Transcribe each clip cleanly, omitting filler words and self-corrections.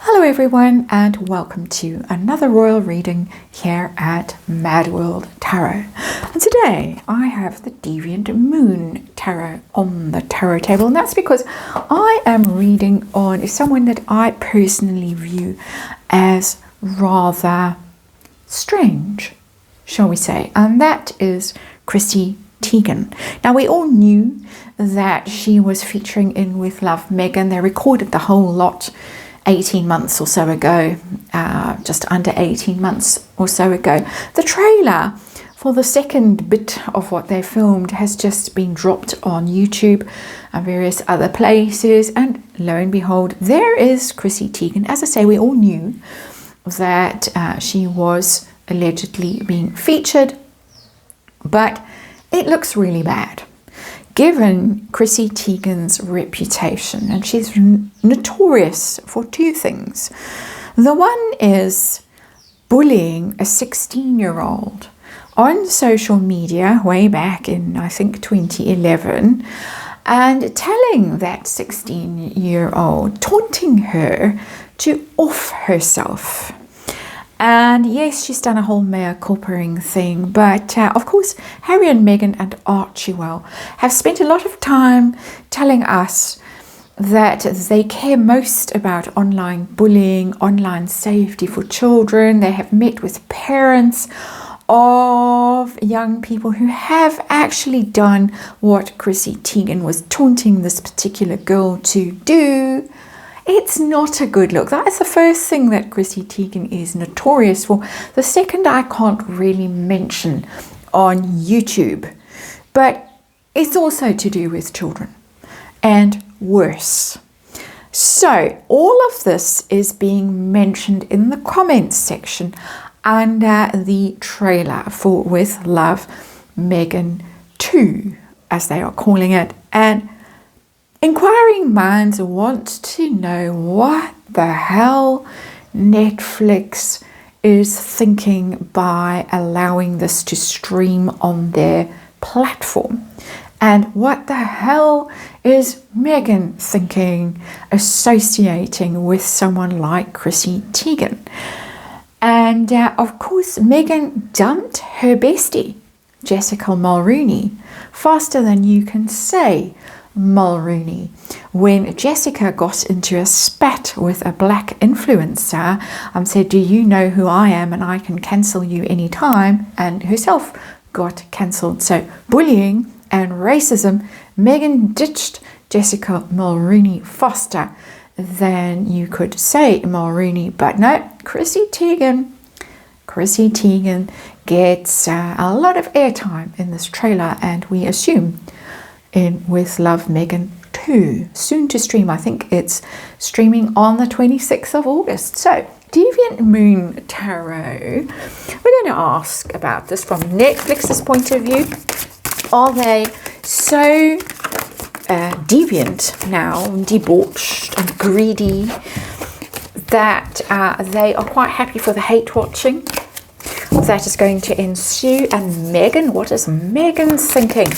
Hello everyone and welcome to another royal reading here at MadWorldTarot. And today I have the Deviant Moon Tarot on the tarot table, and that's because I am reading on someone that I personally view as rather strange, shall we say, and that is Chrissy Teigen. Now, we all knew that she was featuring in With Love Meghan. They recorded the whole lot 18 months or so ago, just under 18 months or so ago. The trailer for the second bit of what they filmed has just been dropped on YouTube and various other places, and lo and behold, there is Chrissy Teigen. As I say, we all knew that she was allegedly being featured, but it looks really bad given Chrissy Teigen's reputation, and she's notorious for two things. The one is bullying a 16-year-old on social media way back in, I think, 2011, and telling that 16-year-old, taunting her to off herself. And yes, she's done a whole mea culpa thing, but of course, Harry and Meghan and Archie have spent a lot of time telling us that they care most about online bullying, online safety for children. They have met with parents of young people who have actually done what Chrissy Teigen was taunting this particular girl to do. It's not a good look. That is the first thing that Chrissy Teigen is notorious for. The second I can't really mention on YouTube, but it's also to do with children and worse. So all of this is being mentioned in the comments section under the trailer for With Love Meghan 2, as they are calling it. And inquiring minds want to know what the hell Netflix is thinking by allowing this to stream on their platform. And what the hell is Meghan thinking associating with someone like Chrissy Teigen? And of course, Meghan dumped her bestie, Jessica Mulroney, faster than you can say Mulroney, when Jessica got into a spat with a black influencer and said, "Do you know who I am and I can cancel you anytime?" and herself got cancelled. So bullying and racism, Meghan ditched Jessica Mulroney faster than you could say Mulroney. But no, Chrissy Teigen gets a lot of airtime in this trailer, and we assume in With Love Meghan 2, soon to stream. I think it's streaming on the 26th of August. So, Deviant Moon Tarot, we're going to ask about this from Netflix's point of view. Are they so deviant now, debauched and greedy, that they are quite happy for the hate watching that is going to ensue? And Meghan, what is Meghan thinking?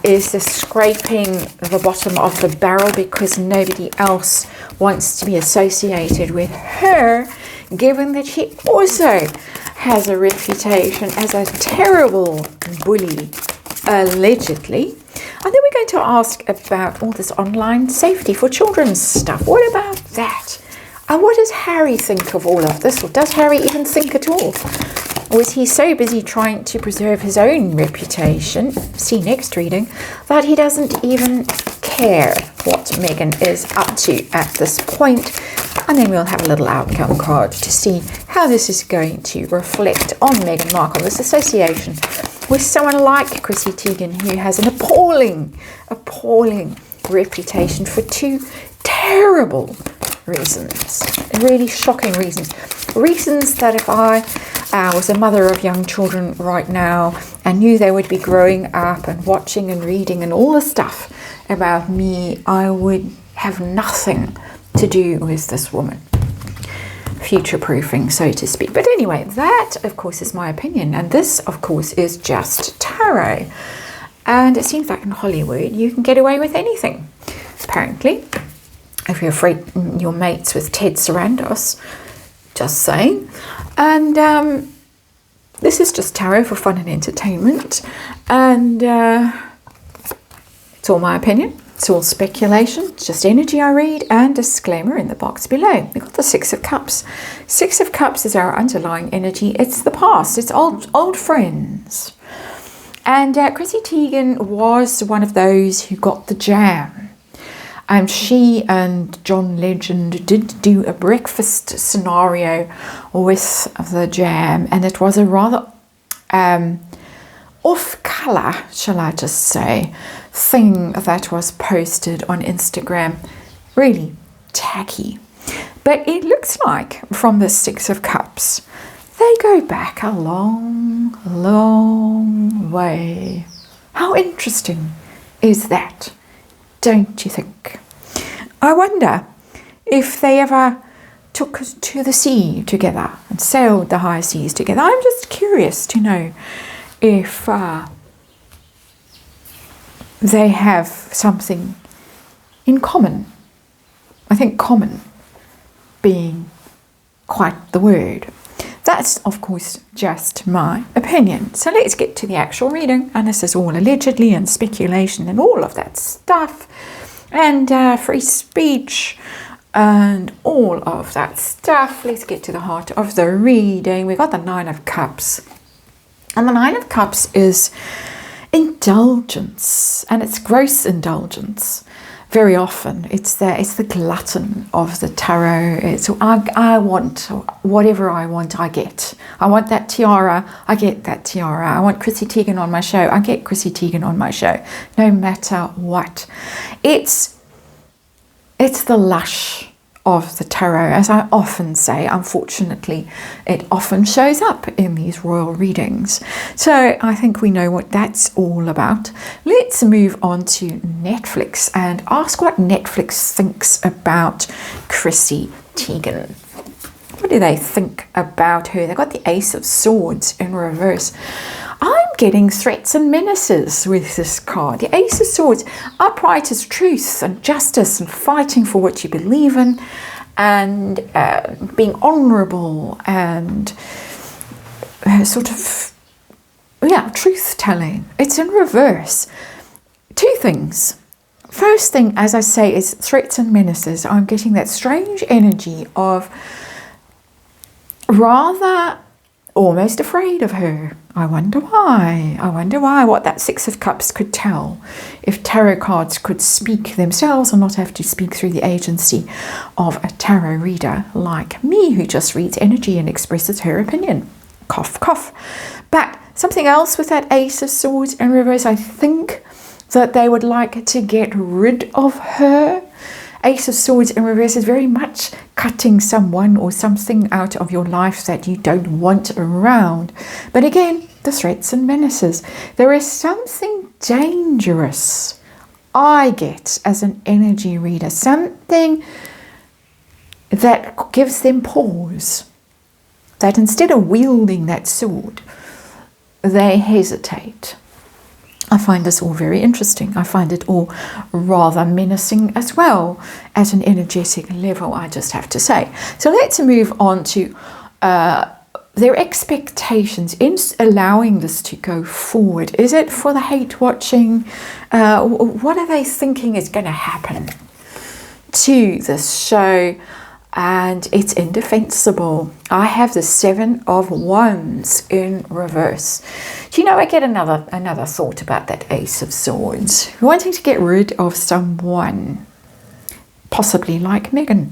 Is this scraping the bottom of the barrel because nobody else wants to be associated with her, given that she also has a reputation as a terrible bully, allegedly? And then we're going to ask about all this online safety for children's stuff. What about that? And what does Harry think of all of this? Or does Harry even think at all? Or is he so busy trying to preserve his own reputation, see next reading, that he doesn't even care what Meghan is up to at this point? And then we'll have a little outcome card to see how this is going to reflect on Meghan Markle, this association with someone like Chrissy Teigen, who has an appalling reputation for two terrible reasons, really shocking reasons that if I was a mother of young children right now and knew they would be growing up and watching and reading and all the stuff about me, I would have nothing to do with this woman. Future-proofing, so to speak. But anyway, that, of course, is my opinion. And this, of course, is just tarot. And it seems like in Hollywood, you can get away with anything, apparently. if you're afraid your mates with Ted Sarandos, just saying. And this is just tarot for fun and entertainment, and it's all my opinion. It's all speculation. It's just energy I read, and disclaimer in the box below. We've got the Six of Cups. Six of Cups is our underlying energy. It's the past. It's old friends. And Chrissy Teigen was one of those who got the jam. She and John Legend did do a breakfast scenario with the jam, and it was a rather off-colour, shall I just say, thing that was posted on Instagram. Really tacky. But it looks like, from the Six of Cups, they go back a long, long way. How interesting is that, don't you think? I wonder if they ever took to the sea together and sailed the high seas together. I'm just curious to know if they have something in common. I think common being quite the word. That's, of course, just my opinion. So let's get to the actual reading. And this is all allegedly and speculation and all of that stuff. And free speech and all of that stuff. Let's get to the heart of the reading. We've got the Nine of Cups. And the Nine of Cups is indulgence. And it's gross indulgence. Very often it's the glutton of the tarot. It's I want whatever I want, I get. I want that tiara, I get that tiara. I want Chrissy Teigen on my show, I get Chrissy Teigen on my show, no matter what. It's the lush of the tarot, as I often say. Unfortunately, it often shows up in these royal readings. So I think we know what that's all about. Let's move on to Netflix and ask what Netflix thinks about Chrissy Teigen. What do they think about her? They've got the Ace of Swords in reverse. I'm getting threats and menaces with this card. The Ace of Swords, upright as truth and justice and fighting for what you believe in, and being honourable and sort of, truth-telling. It's in reverse. Two things. First thing, as I say, is threats and menaces. I'm getting that strange energy of rather almost afraid of her. I wonder why. I wonder why. What that Six of Cups could tell. If tarot cards could speak themselves and not have to speak through the agency of a tarot reader like me, who just reads energy and expresses her opinion. Cough, cough. But something else with that Ace of Swords in reverse, I think that they would like to get rid of her. Ace of Swords in reverse is very much cutting someone or something out of your life that you don't want around. But again, the threats and menaces. There is something dangerous I get as an energy reader. Something that gives them pause. That instead of wielding that sword, they hesitate. I find this all very interesting. I find it all rather menacing as well at an energetic level, I just have to say. So let's move on to their expectations in allowing this to go forward. Is it for the hate watching? What are they thinking is going to happen to this show? And it's indefensible. I have the Seven of Wands in reverse. Do you know, I get another thought about that Ace of Swords. Wanting to get rid of someone, possibly like Meghan.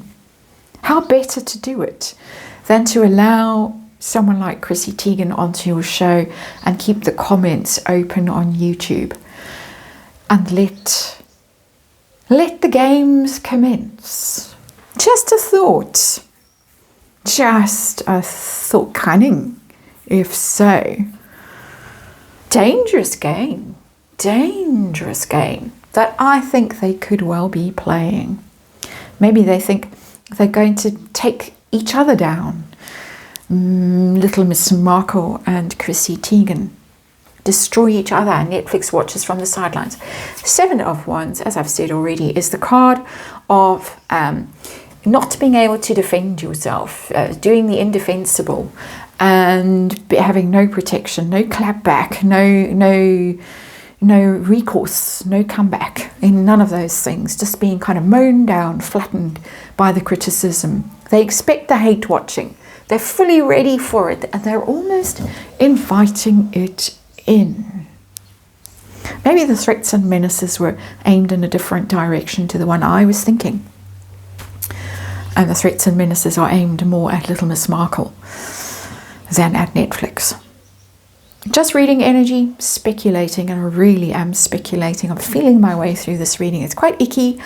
How better to do it than to allow someone like Chrissy Teigen onto your show and keep the comments open on YouTube and let the games commence. Just a thought. Just a thought. Cunning, if so. Dangerous game. Dangerous game that I think they could well be playing. Maybe they think they're going to take each other down. Little Miss Markle and Chrissy Teigen. destroy each other. Netflix watches from the sidelines. Seven of Wands, as I've said already, is the card of not being able to defend yourself, doing the indefensible, and having no protection, no clap back, no recourse, no comeback, in none of those things. Just being kind of mown down, flattened by the criticism. They expect the hate watching. They're fully ready for it, and they're almost inviting it in. Maybe the threats and menaces were aimed in a different direction to the one I was thinking. And the threats and menaces are aimed more at Little Miss Markle than at Netflix. Just reading energy, speculating, and I really am speculating. I'm feeling my way through this reading. It's quite icky.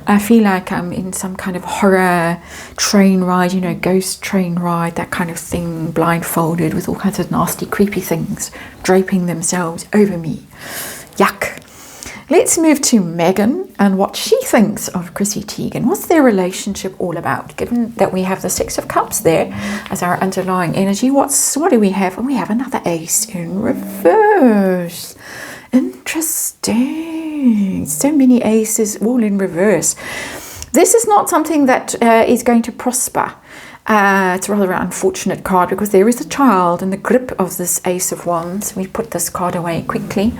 I feel like I'm in some kind of horror train ride, you know, ghost train ride, that kind of thing, blindfolded with all kinds of nasty, creepy things draping themselves over me. Yuck. Let's move to Meghan and what she thinks of Chrissy Teigen. What's their relationship all about? Given that we have the Six of Cups there as our underlying energy, what do we have? And we have another ace in reverse. Interesting. So many aces all in reverse. This is not something that is going to prosper. It's a rather unfortunate card because there is a child in the grip of this Ace of Wands. We put this card away quickly.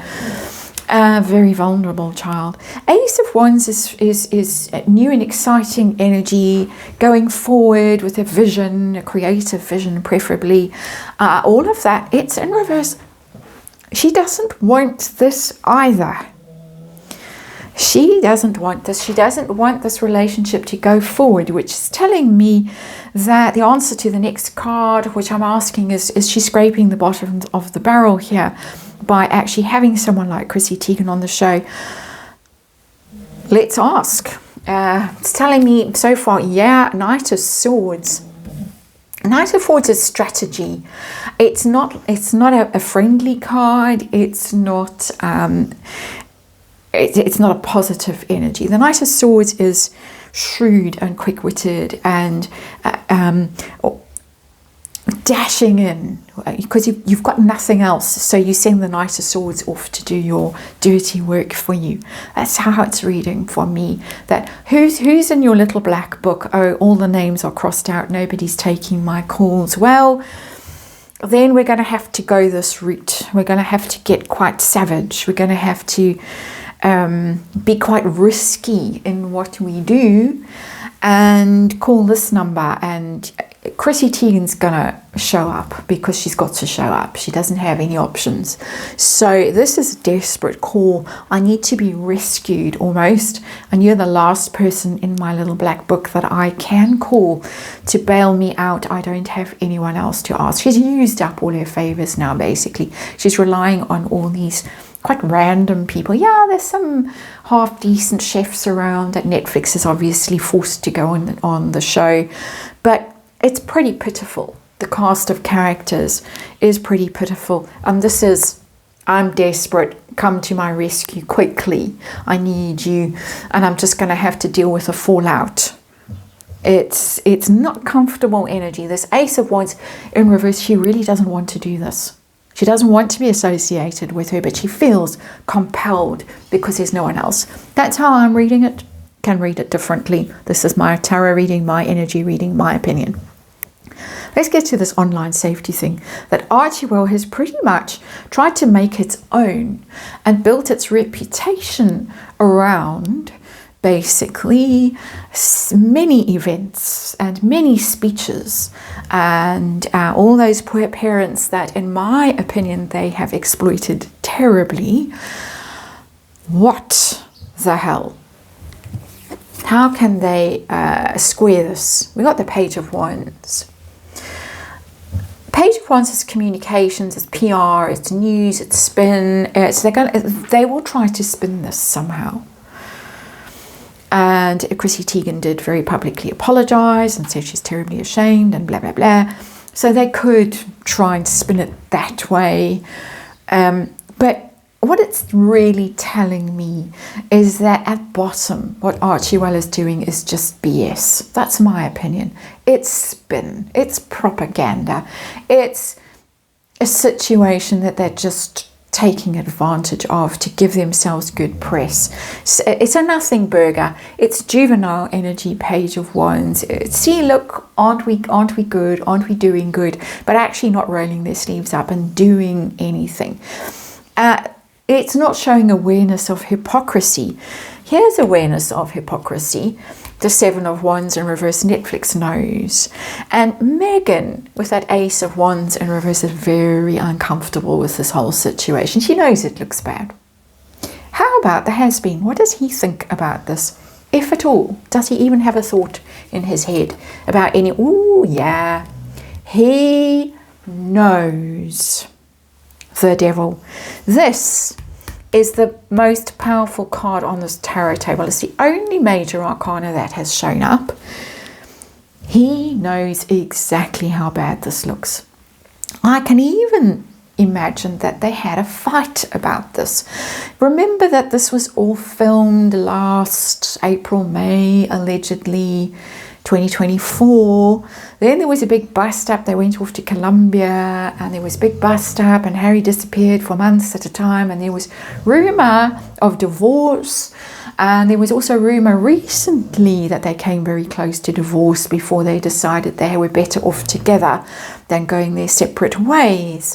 A very vulnerable child. Ace of Wands is new and exciting energy, going forward with a vision, a creative vision preferably. All of that, it's in reverse. She doesn't want this either. She doesn't want this. She doesn't want this relationship to go forward, which is telling me that the answer to the next card, which I'm asking, is she scraping the bottom of the barrel here by actually having someone like Chrissy Teigen on the show? Let's ask. It's telling me so far, yeah, Knight of Swords. Knight of Swords is strategy. It's not a friendly card. It's not a positive energy. The Knight of Swords is shrewd and quick-witted and dashing in because you've got nothing else, so you send the Knight of Swords off to do your dirty work for you. That's how it's reading for me. That who's in your little black book? Oh, all the names are crossed out, nobody's taking my calls. Well, then we're going to have to go this route. We're going to have to get quite savage. We're going to have to be quite risky in what we do and call this number, and Chrissy Teigen's gonna show up because she's got to show up. She doesn't have any options. So this is a desperate call. I need to be rescued almost, and you're the last person in my little black book that I can call to bail me out. I don't have anyone else to ask. She's used up all her favors now, basically. She's relying on all these quite random people. Yeah, there's some half-decent chefs around that Netflix is obviously forced to go on the show, but it's pretty pitiful. The cast of characters is pretty pitiful. And this is, I'm desperate, come to my rescue quickly. I need you, and I'm just going to have to deal with the fallout. It's not comfortable energy. This Ace of Wands in reverse, she really doesn't want to do this. She doesn't want to be associated with her, but she feels compelled because there's no one else. That's how I'm reading it. Can read it differently. This is my tarot reading, my energy reading, my opinion. Let's get to this online safety thing that Archewell has pretty much tried to make its own and built its reputation around basically many events and many speeches and all those poor parents that, in my opinion, they have exploited terribly. What the hell? How can they square this? We got the Page of Wands. Page of Wands is communications, it's PR, it's news, it's spin. They will try to spin this somehow. And Chrissy Teigen did very publicly apologize and say she's terribly ashamed and blah, blah, blah. So they could try and spin it that way. But what it's really telling me is that at bottom, what Archewell is doing is just BS. That's my opinion. It's spin. It's propaganda. It's a situation that they're just taking advantage of to give themselves good press. So it's a nothing burger. It's juvenile energy, Page of Wands. See, look, aren't we good? Aren't we doing good? But actually not rolling their sleeves up and doing anything. It's not showing awareness of hypocrisy. Here's awareness of hypocrisy. The Seven of Wands in reverse, Netflix knows. And Meghan, with that Ace of Wands in reverse, is very uncomfortable with this whole situation. She knows it looks bad. How about the has-been? What does he think about this, if at all? Does he even have a thought in his head about any... Ooh, yeah. He knows. The Devil. This is the most powerful card on this tarot table. It's the only major arcana that has shown up. He knows exactly how bad this looks. I can even imagine that they had a fight about this. Remember that this was all filmed last April, May, allegedly, 2024. Then there was a big bust up. They went off to Colombia and there was a big bust up and Harry disappeared for months at a time, and there was rumor of divorce, and there was also rumor recently that they came very close to divorce before they decided they were better off together than going their separate ways.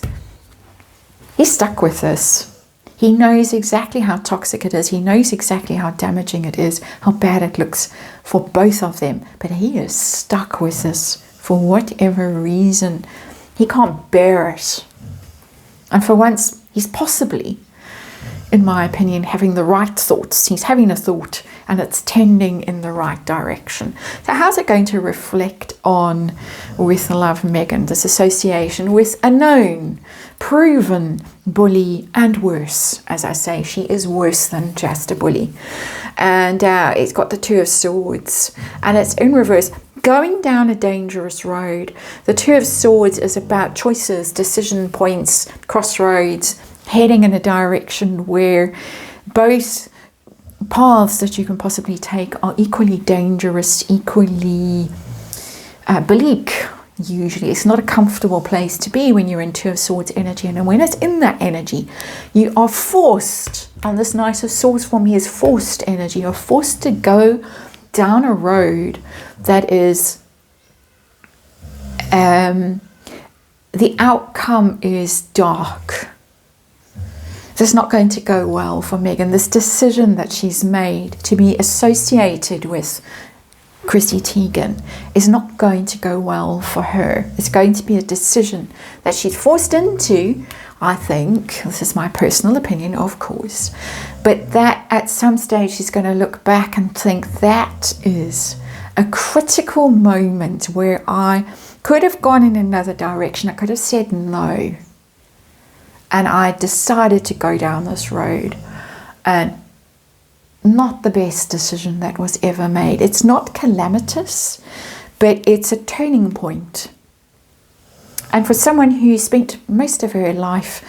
He's stuck with this. He knows exactly how toxic it is. He knows exactly how damaging it is, how bad it looks for both of them. But he is stuck with this for whatever reason. He can't bear it. And for once, he's possibly, in my opinion, having the right thoughts. He's having a thought and it's tending in the right direction. So how's it going to reflect on with love, Meghan? This association with a known, proven bully, and worse. As I say, she is worse than just a bully. And it's got the Two of Swords and it's in reverse, going down a dangerous road. The Two of Swords is about choices, decision points, crossroads, heading in a direction where both paths that you can possibly take are equally dangerous, equally bleak. Usually it's not a comfortable place to be when you're in Two of Swords energy, and when it's in that energy you are forced, and this Knight of Swords for me is forced energy. You're forced to go down a road that is the outcome is dark. This is not going to go well for Meghan. This decision that she's made to be associated with Chrissy Teigen is not going to go well for her. It's going to be a decision that she's forced into, I think. This is my personal opinion, of course. But that at some stage she's going to look back and think that is a critical moment where I could have gone in another direction. I could have said no. And I decided to go down this road, and not the best decision that was ever made. It's not calamitous, but it's a turning point. And for someone who spent most of her life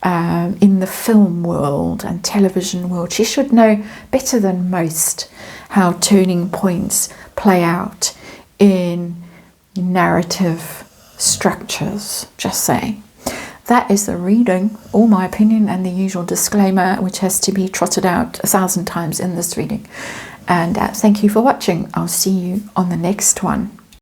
in the film world and television world, she should know better than most how turning points play out in narrative structures. Just saying. That is the reading, all my opinion, and the usual disclaimer, which has to be trotted out 1,000 times in this reading. And thank you for watching. I'll see you on the next one.